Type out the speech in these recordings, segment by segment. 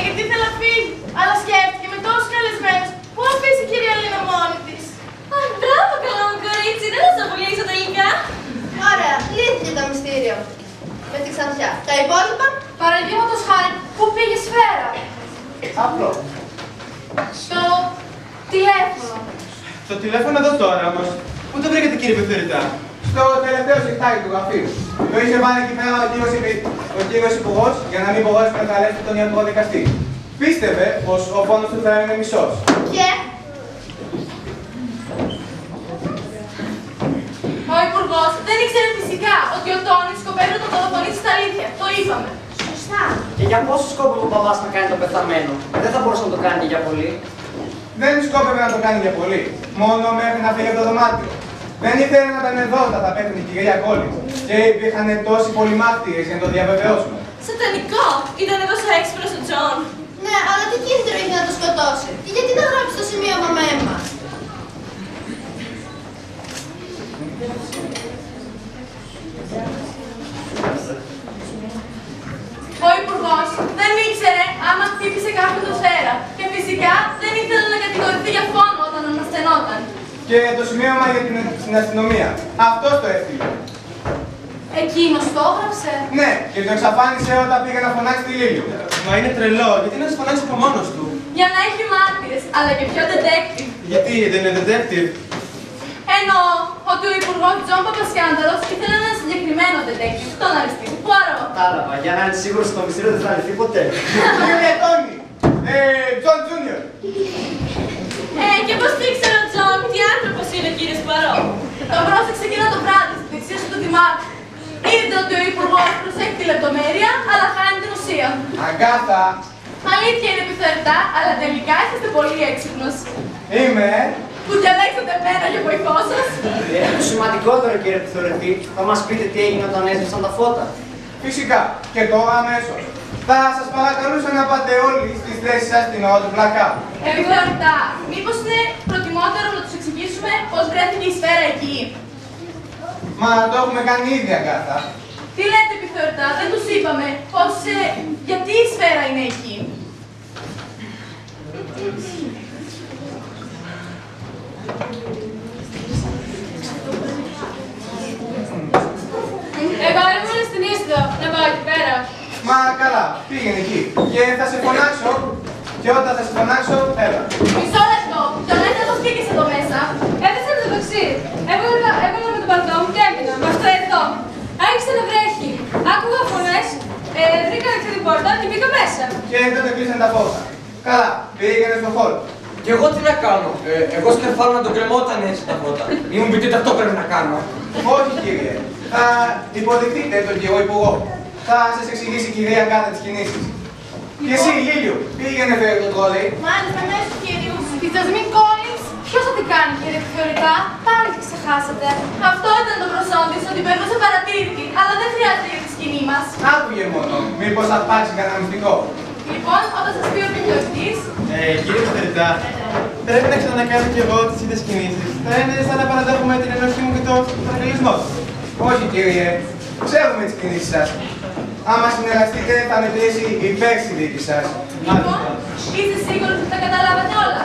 γιατί ήθελα να φύγει, αλλά σκέφτηκε με τόσους καλεσμένους. Πού αφήσει η κυρία Λίνα μόνη της. Αχ, μπράβο, καλό μου κορίτσι, δεν θα σε απολύσω τελικά. Ωραία, λύθηκε το μυστήριο. Με τη Ξανθιά. Τα υπόλοιπα. Παραδείγματος χάρη, πού πήγε σφαίρα. Απλό. Στο τηλέφωνο. Στο τηλέφωνο εδώ τώρα όμως. Πού το βρήκατε κύριε επιθεωρητά? Στο τελευταίο σιχτάκι του γραφείου. Το είχε βάλει εκεί πέρα ο κύριος υπουργός για να μην μπορέσει να καλέσει τον ιατρό δικαστή. Πίστευε πως ο πόνος του θα είναι μισός. Και Ο υπουργός δεν ήξερε φυσικά ότι ο Τόνης σκοπεύει να τον δολοφονήσει στα αλήθεια. Το είπαμε. σωστά. Και για πόσο σκόπευε ο μπαμπάς να κάνει το πεθαμένο? Δεν θα μπορούσε να το κάνει και για πολύ. Δεν σκόπευε να το κάνει για πολύ. Μόνο μέχρι να φύγει από το δωμάτιο. Δεν ήθελε να ήταν εδώ όταν θα πέφτουν η κυρία Κόλλη. Και υπήρχαν τόσοι πολλοί μάρτυρες για να το διαβεβαιώσουμε. Σατανικό! Ήταν εδώ στο έξυπνος ο Τζον. Ναι, αλλά τι κίνητρο είχε να το σκοτώσει. Και γιατί να γράψει το σημείωμα με αίμα. Ο υπουργός δεν ήξερε άμα χτύπησε κάποιον το σφαίρα. Και φυσικά δεν ήθελε να κατηγορηθεί για φόνο όταν αναστενόταν. Και το σημείωμα για την αστυνομία. Αυτός το έφυγε. Εκείνος το έγραψε. Ναι, και το εξαφάνισε όταν πήγε να φωνάξει τη Λίλιο. Μα είναι τρελό, γιατί να σε φωνάξει από μόνος του? Για να έχει μάρτυρες, αλλά και πιο detective. Γιατί δεν είναι detective? Εννοώ ότι ο υπουργός Τζον Παπασκάνδαλος ήθελε έναν συγκεκριμένο detective, τον αριστείο Πουαρό. Κατάλαβα, για να είναι σίγουρος ότι το μυστήριο δεν θα λυθεί ποτέ. Κύριε Τόνι! Τζον Τζούνιορ! Και πώς το ήξερε ο Τζον, τι άνθρωπος είναι ο κύριος Πουαρό. Τον πρόσεξε εκείνο το βράδυ στη δεξιά του δημάρχου. Είδε ότι ο υπουργός προσέχει τη λεπτομέρεια, αλλά χάνει την ουσία. Αγκάθα! Αλήθεια είναι επιθεωρητά, αλλά τελικά είστε πολύ έξυπνος. Είμαι! Που διαλέξατε εμένα για βοηθό σας. Το σημαντικότερο, κύριε επιθεωρητή, θα μας πείτε τι έγινε όταν έσβησαν τα φώτα. Φυσικά, και τώρα αμέσως. Θα σας παρακαλούσα να πάτε όλοι στις θέσεις σας την ώρα του blackout. Επιθεωρητά, μήπως είναι προτιμότερο να τους εξηγήσουμε πώς βρέθηκε η σφαίρα εκεί. Μα το έχουμε κάνει ήδη, Αγκάθα. Τι λέτε επιθεωρητά, δεν τους είπαμε πώς, γιατί η σφαίρα είναι εκεί. Εγώ ήμουν στην Ίστο, να πάω εκεί πέρα. Μα καλά, πήγαινε εκεί. Και θα σε φωνάξω. Και όταν θα σε φωνάξω, έλα. Μισό λεπτό, τον έντατος πήγες εδώ μέσα. Έπεσα το δοξί. Έβγαλα με τον παλτό μου και έμεινα με αυτό εδώ. Άρχισε να βρέχει. Άκουγα φωνές, βρήκα ανοιχτή την πόρτα και μπήκα μέσα. Και τότε κλείσαν τα φώτα. Καλά, πήγαινε στο χώρο. Και εγώ τι να κάνω? Εγώ σκεφτόμουν να τον κρεμώ όταν έτσι τα φώτα. Ή μου πείτε αυτό πρέπει να κάνω? Όχι, κύριε. Θα υποδεχτείτε τον κύριο υπουργό. Θα σας εξηγήσει η κυρία Αγκάθα τις κινήσεις. Και εσύ, Λίλιο, πήγαινε φέρε το τρόλεϊ. Μάλιστα, μέσω κύριου. Τη Τζασμίν Κόλλινς, ποιος θα την κάνει κύριε επιθεωρητά, πάλι τη ξεχάσατε. Αυτό ήταν το προσόν της, ότι περνούσε παρατήρητη, αλλά δεν χρειάζεται για τη σκηνή μας. Άκουγε μόνο. Μήπως θα πάρξει κανένα μυστικό. Λοιπόν, όταν σας πει ο επιθεωρητής, Κύριε Επιθεωρητά, πρέπει να ξανακάνω κι εγώ τις ίδιες κινήσεις. Θα είναι σαν να παραδέχομαι την ενοχή μου και το παραγγελισμό του. Όχι, κύριε. Ξέρουμε τις κινήσεις σας. Άμα συνεργαστείτε, θα μετρήσει υπέρ στη δίκη σας. λοιπόν, είστε σίγουροι ότι τα καταλάβατε όλα.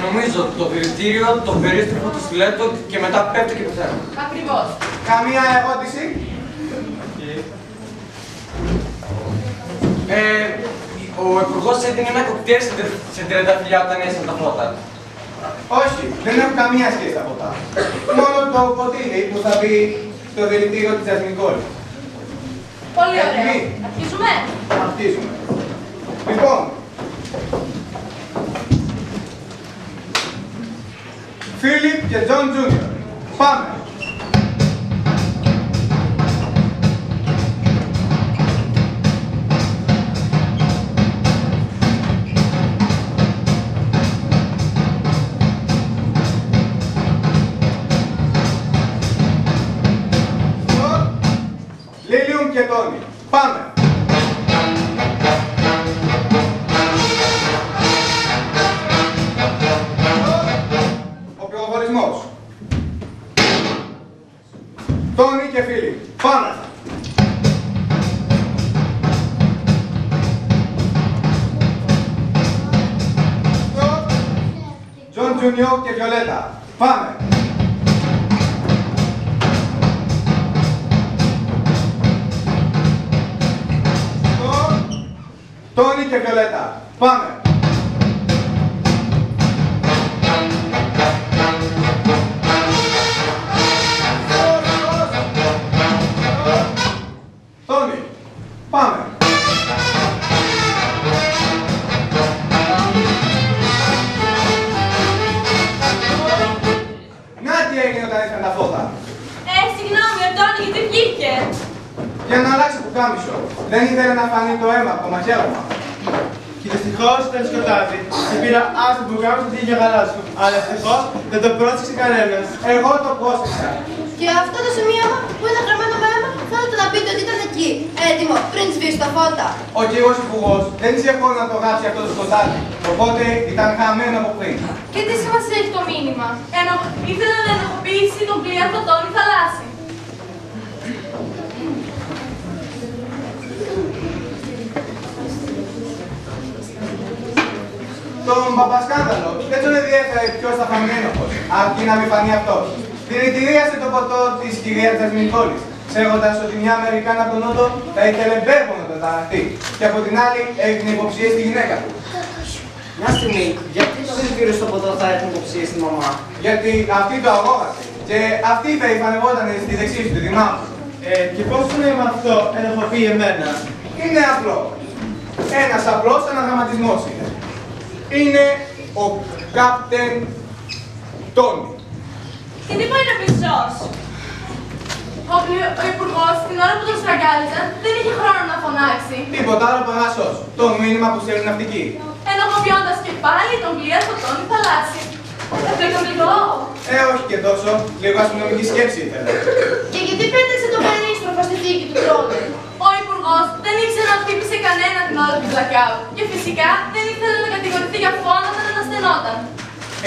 Νομίζω το δηλητήριο, το περίστροφο, το στιλέτο και μετά πέφτει και πεθαίνει. Ακριβώς. Καμία ερώτηση? Ο υπουργός έδινε ένα κοκτέιλ σε 30 όταν έσαν τα φώτα. Όχι, δεν έχω καμία σχέση από αυτά. Μόνο το ποτήρι που θα μπει στο δηλητήριο της Τζασμίν Κόλλινς. Πολύ ωραία. Έτοιμοι? Αρχίζουμε. Αρχίζουμε. Λοιπόν, Φίλιπ και Τζον Τζούνιορ. Πάμε. Λίλιουμ και Τόνι. Πάμε. Ο πυροβολισμός. Τζούνιο και Βιολέτα. Πάμε! Τόνι και Βιολέτα. Πάμε! Τόνι. Πάμε! Να τι έγινε όταν ήρθαν τα φώτα. Συγγνώμη, ο Τόνι, γιατί βγήκε. Για να αλλάξει πουκάμισο. Δεν ήθελε να φανεί το αίμα από το μαχαίρωμα. Και δυστυχώς ήταν σκοτάδι και πήρα άσο που κάνω στο για γαλάζιο. Αλλά ευτυχώς δεν το πρόσεξε κανένας. Εγώ το πρόσεξα. Και αυτό το σημείωμα που ήταν γραμμένο με αίμα, θέλετε να πείτε ότι ήταν εκεί, έτοιμο, πριν σβήσει τα φώτα. Ο κύριος Υπουργός δεν είχε χρόνο να το γράψει αυτό το σκοτάδι. Οπότε ήταν χαμένο από πριν. Και τι σημασία έχει το μήνυμα. Ήθελε να ενοχοποιήσει τον πλοίο Τόνι θαλάσσι. Τον παπασκάνδαλο δεν τον ενδιέφερε ποιος θα φανεί ένοχος, αρκεί να μην φανεί αυτός. Δηλητηρίασε το ποτό της κυρίας Τζασμινικόλης, ξέροντας ότι μια Αμερικάνα από τον Νότο θα ήθελε μπέρμπο να τον ταραχτεί και από την άλλη έδινε υποψίες στη γυναίκα του. Μια στιγμή, γιατί το δηλητήριο στο ποτό θα έχουν υποψίες στη μαμά? Γιατί αυτή το αγόρασε και αυτή περηφανευόταν στη δεξί του, τη δημάρχου. Και πώς το νόημα αυτό ενοχοποιεί εμένα? Είναι απλό. Ένας απλός αναγραμματισμός είναι. Είναι ο Κάπτεν Τόνι. Και τι πάει να πει Ζως. Ο Υπουργός την ώρα που τον στραγγάλιζαν δεν είχε χρόνο να φωνάξει. Τίποτα άλλο παρά σως. Το μήνυμα που στέλνουν ναυτικοί. Ενοχοποιώντας και πάλι τον πλοίο Τόνι θαλάσσι. Έπρεπε λίγο. Όχι και τόσο. Λίγο αστυνομική σκέψη ήθελε. Και γιατί πέταξε το περίστροφο στη θήκη του τρόνου. Ο Υπουργός δεν ήξερε να χτύπησε κανένα την ώρα του blackout. Και φυσικά δεν ήθελε να κατηγορηθεί για φόνο όταν αναστενόταν.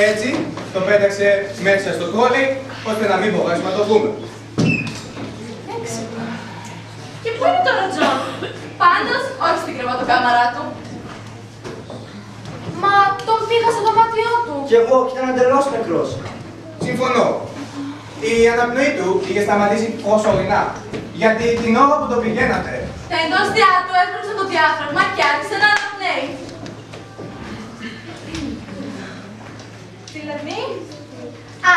Έτσι το πέταξε μέσα στο τρόλεϊ, ώστε να μην μπορέσουμε να το δούμε. Έξυπνα. Και πού είναι τώρα ο Τζον? Πάντως, όχι στην κρεβατοκάμαρά του. Μα τον πήγα στο δωμάτιό του. Κι εγώ κι ήταν εντελώς νεκρός. Συμφωνώ. Η αναπνοή του είχε σταματήσει προσωρινά. Γιατί την ώρα που το πηγαίνατε, Τα εντόστια του έσπρωξε το διάφραγμα και άρχισε να αναπνέει. Δηλαδή,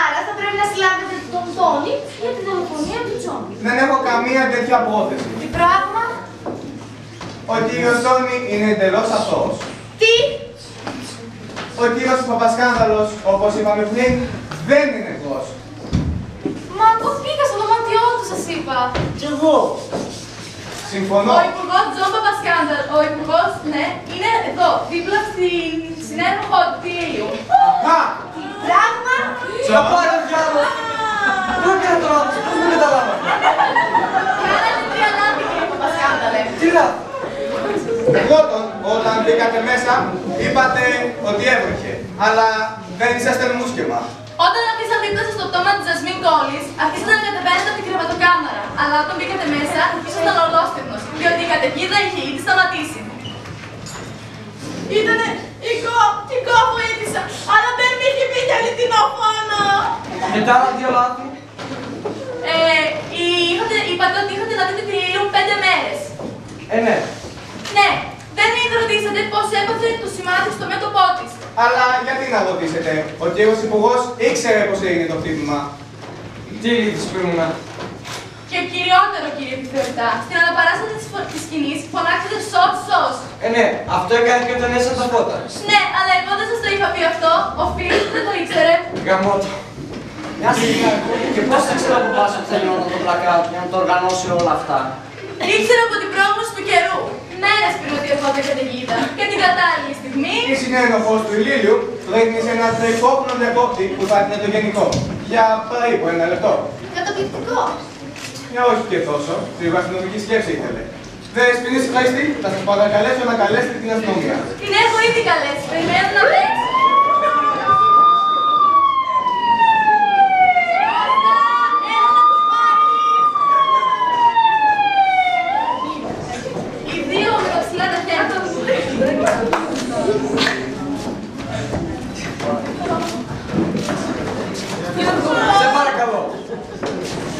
Άρα θα πρέπει να συλλάβετε τον Τόνι για τη δολοφονία του Τζον. δεν έχω καμία τέτοια πρόθεση. Τι πράγμα? Ο κύριος Τόνι είναι εντελώς αθώος. Τι? Ο κύριος Παπασκάνδαλος, όπως είπαμε πριν, δεν είναι νεκρός. μα εγώ πήγα στο δωμάτιό του, σας είπα. Κι εγώ. Συμφωνώ. Ο Υπουργός Τζον Παπασκάνδαλ, ο Υπουργός, ναι, είναι εδώ, δίπλα στην έροχο του πλοίου. Α! Τι πράγμα? Θα πάρω διάλογο. Πού έκανε το λάθος, πώς δεν καταλάβα. Κάνατε τρία λάθη, κύριε Παπασκάνδαλε. Τι λάθος. Πρώτον, όταν μπήκατε μέσα, είπατε ότι έβρεχε. Αλλά δεν ήσασταν μουσκεμα. Όταν αφήσατε δίπλα σας το πτώμα της Τζασμίν Κόλης, αρχίσατε να κατεβαίνετε από την κρεβατοκάμαρα. Αλλά όταν μπήκατε μέσα, ήσασταν ολόστεγνος, διότι η καταιγίδα είχε ήδη σταματήσει. Ήτανε η κό βοήθησα, αλλά δεν με είχε πει για αληθινό φόνο. Και τα άλλα δύο λάθη. Είπατε ότι είχατε να δείτε τη Λίλου 5 μέρες. Ναι. Ναι, δεν ρωτήσατε πώς έπαθε το σημάδι στο μέτωπό της. Αλλά γιατί να ρωτήσετε, ο κύριος Υπουργός ήξερε πως έγινε το χτύπημα. Τι λύθεις πρίμουνα. Και κυριότερο, κύριε επιθεωρητά, στην αναπαράσταση της σκηνής φωνάξατε σως σως. Ναι, αυτό έκανε και όταν έσαν τα φώτα. Ναι, αλλά εγώ δεν σας το είχα πει αυτό. Ο φίλος δεν το ήξερε. Γαμώτο. Μια στιγμή, και πώς θα ξέρω από πάση ότι θα γινόταν το blackout για να το οργανώσει όλα αυτά? Ήξερα από την πρόγνωση του καιρού. Μέρες πριν ότι ερχόταν η καταιγίδα. Και την κατάλληλη στιγμή. Η συνένοχος του ηλίλιου ρέγνησε ένα τρεϊφόπουλο διακόπτη που θα είναι το γενικό. Για περίπου 1 λεπτό. Καταπληκτικό. Όχι και τόσο, λίγο αστυνομική σκέψη ήθελε. Δεσποινής Χρήστη, θα σας παρακαλέσω να καλέσετε την αστυνομία. Την έχω ήδη καλέσει. Περιμένω να παίξει. Οι δύο με τα ψηλά τα χέρια.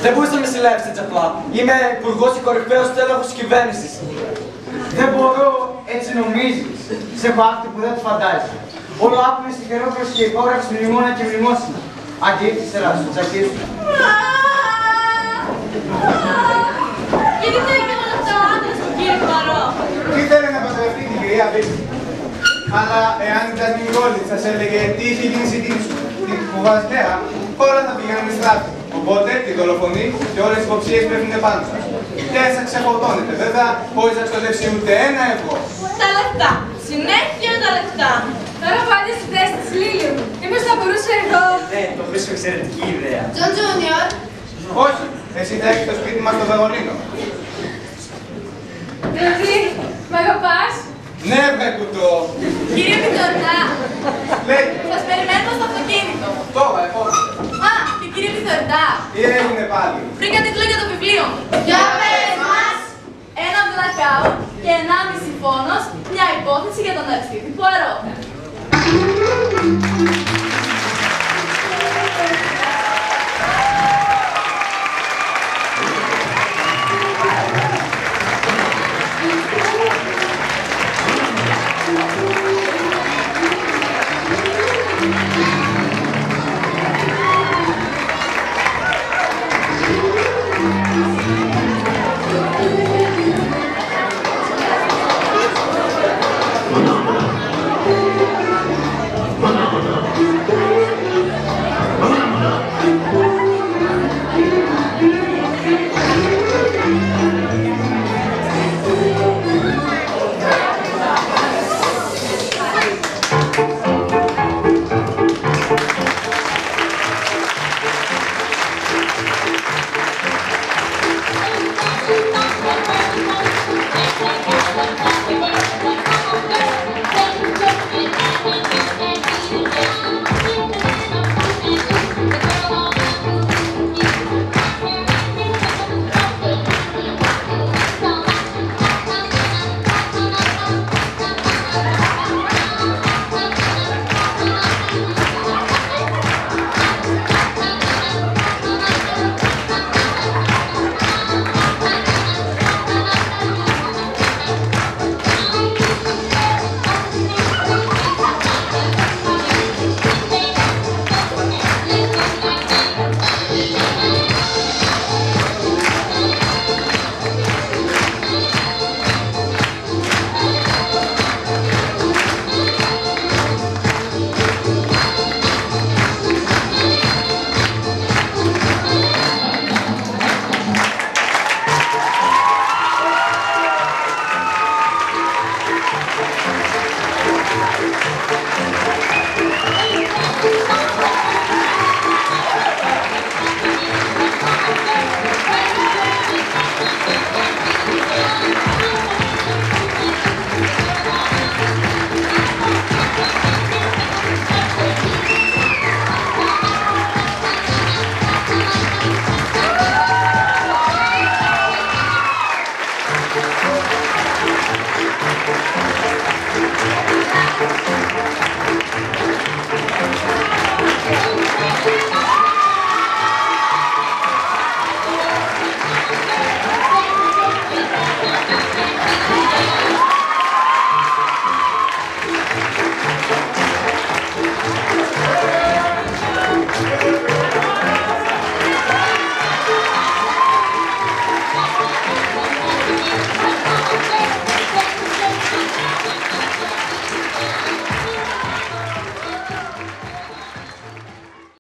Δεν μπορείς να με συλλάβεις έτσι απλά. Είμαι υπουργός και κορυφαίος τέλεχος της κυβέρνησης. Δεν μπορώ, έτσι νομίζεις. Σε έχω άκτη που δεν το φαντάζεσαι. Όλο άπνε στη χερόφρωση και υπόγραψη μνημόνα και μνημόσυνα. Αντίθεσαι στο τσακί σου. Γιατί θέλει και μόνο αυτό ο άντρας του κύριε Κουβαρό. Τι θέλει να παντρευτεί την κυρία Μπίση. Αλλά εάν η Τζασμίν Γκόλντ σας έλεγε τι είχε γίνει στην Κουβασλέα, όλα θα πηγαίνουν στράφη. Οπότε τη δολοφονεί και όλες τις υποψίες πέφτουν πάνω σας. Και θα ξεχωρτώνετε, βέβαια, χωρίς να ξοδεύσει ούτε ένα ευρώ. Τα λεφτά. Συνέχεια τα λεφτά. Τώρα πάτε στη θέση της Λίλιου. Μήπως θα μπορούσε εγώ. Ναι, το βρίσκω εξαιρετική ιδέα. Τζον Τζούνιορ. Όχι, εσύ θα έχεις το σπίτι μας στο Βερολίνο. Δηλαδή, μ' αγαπάς? Ναι, βρε κουτό. Κύριε Πιθορτά, Λέει, σας περιμένω στο αυτοκίνητο. τώρα, επόμενο. Α, και κύριε Πιθορτά, Τι έγινε πάλι. βρήκα τίτλο για το βιβλίο μου. Για πες μας. Ένα blackout και 1,5 φόνος, μια υπόθεση για τον Αριστίδη Πουαρό.